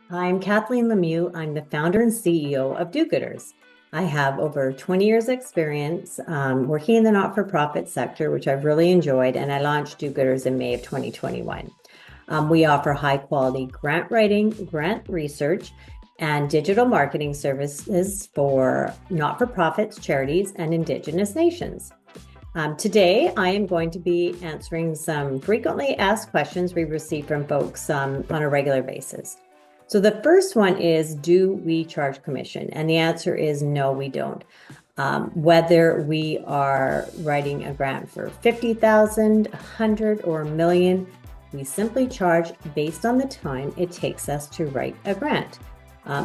I'm Kathleen Lemieux. I'm the founder and CEO of Do-Gooders. I have over 20 years experience working in the not-for-profit sector, which I've really enjoyed, and I launched Do-Gooders in May of 2021. We offer high-quality grant writing, grant research, and digital marketing services for not-for-profits, charities, and Indigenous nations. Today, I am going to be answering some frequently asked questions we receive from folks on a regular basis. So the first one is, do we charge commission? And the answer is no, we don't. Whether we are writing a grant for 50,000, 100, or a million, we simply charge based on the time it takes us to write a grant.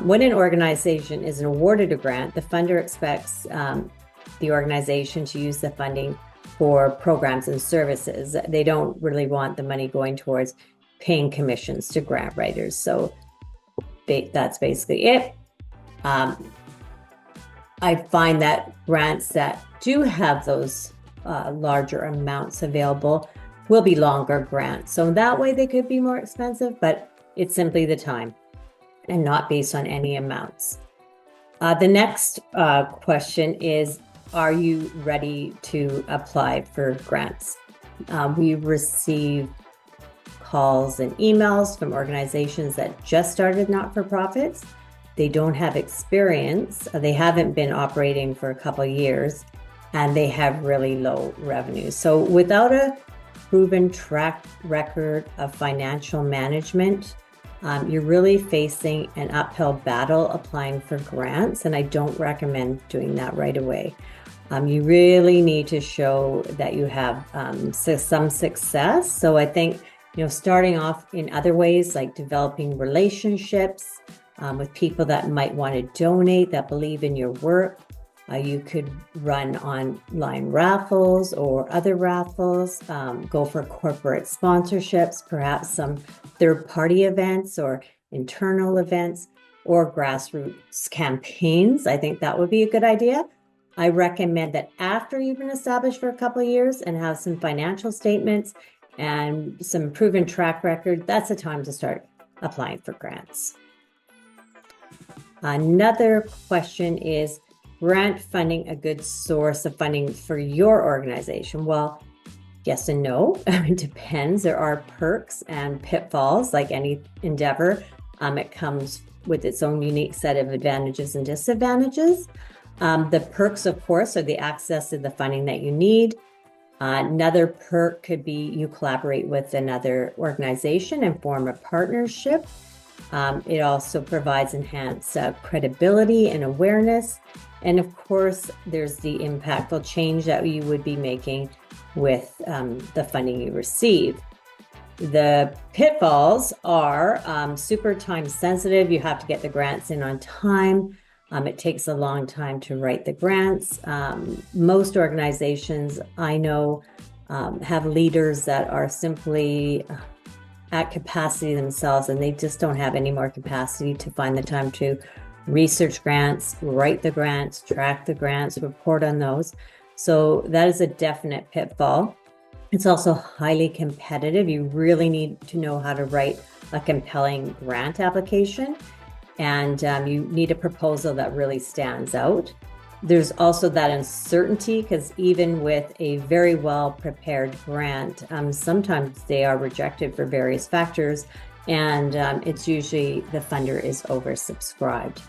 When an organization is awarded a grant, the funder expects the organization to use the funding for programs and services. They don't really want the money going towards paying commissions to grant writers. So that's basically it. I find that grants that do have those larger amounts available will be longer grants. So that way they could be more expensive, but it's simply the time and not based on any amounts. The next question is, are you ready to apply for grants? We receive calls and emails from organizations that just started not-for-profits. They don't have experience. They haven't been operating for a couple of years, and they have really low revenue. So without a proven track record of financial management, you're really facing an uphill battle applying for grants, and I don't recommend doing that right away. You really need to show that you have some success. So I think, starting off in other ways, like developing relationships with people that might want to donate, that believe in your work. You could run online raffles or other raffles, go for corporate sponsorships, perhaps some third-party events or internal events, or grassroots campaigns. I think that would be a good idea. I recommend that after you've been established for a couple of years and have some financial statements and some proven track record, that's the time to start applying for grants. Another question is, grant funding a good source of funding for your organization? Well, yes and no. It depends. There are perks and pitfalls like any endeavor. It comes with its own unique set of advantages and disadvantages. The perks, of course, are the access to the funding that you need. Another perk could be you collaborate with another organization and form a partnership. It also provides enhanced credibility and awareness. And of course, there's the impactful change that you would be making with the funding you receive. The pitfalls are super time sensitive. You have to get the grants in on time. It takes a long time to write the grants. Most organizations I know have leaders that are simply at capacity themselves, and they just don't have any more capacity to find the time to research grants, write the grants, track the grants, report on those. So that is a definite pitfall. It's also highly competitive. You really need to know how to write a compelling grant application. And you need a proposal that really stands out. There's also that uncertainty, because even with a very well-prepared grant, sometimes they are rejected for various factors, and it's usually the funder is oversubscribed.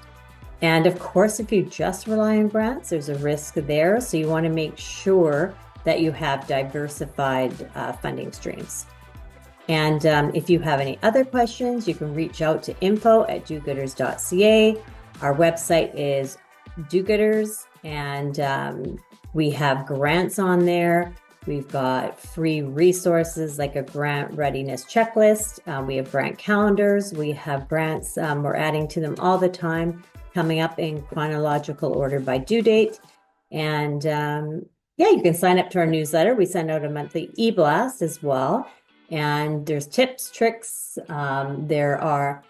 And of course, if you just rely on grants, there's a risk there. So you want to make sure that you have diversified funding streams. And if you have any other questions, you can reach out to info@dogooders.ca. Our website is Do-Gooders, and we have grants on there. We've got free resources like a grant readiness checklist. We have grant calendars. We have grants. We're adding to them all the time, coming up in chronological order by due date. And you can sign up to our newsletter. We send out a monthly e-blast as well. And there's tips, tricks. There are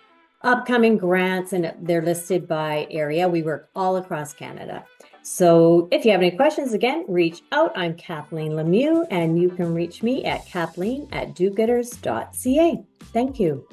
upcoming grants, and they're listed by area. We work all across Canada. So if you have any questions, again, reach out. I'm Kathleen Lemieux, and you can reach me at kathleen@dogooders.ca. Thank you.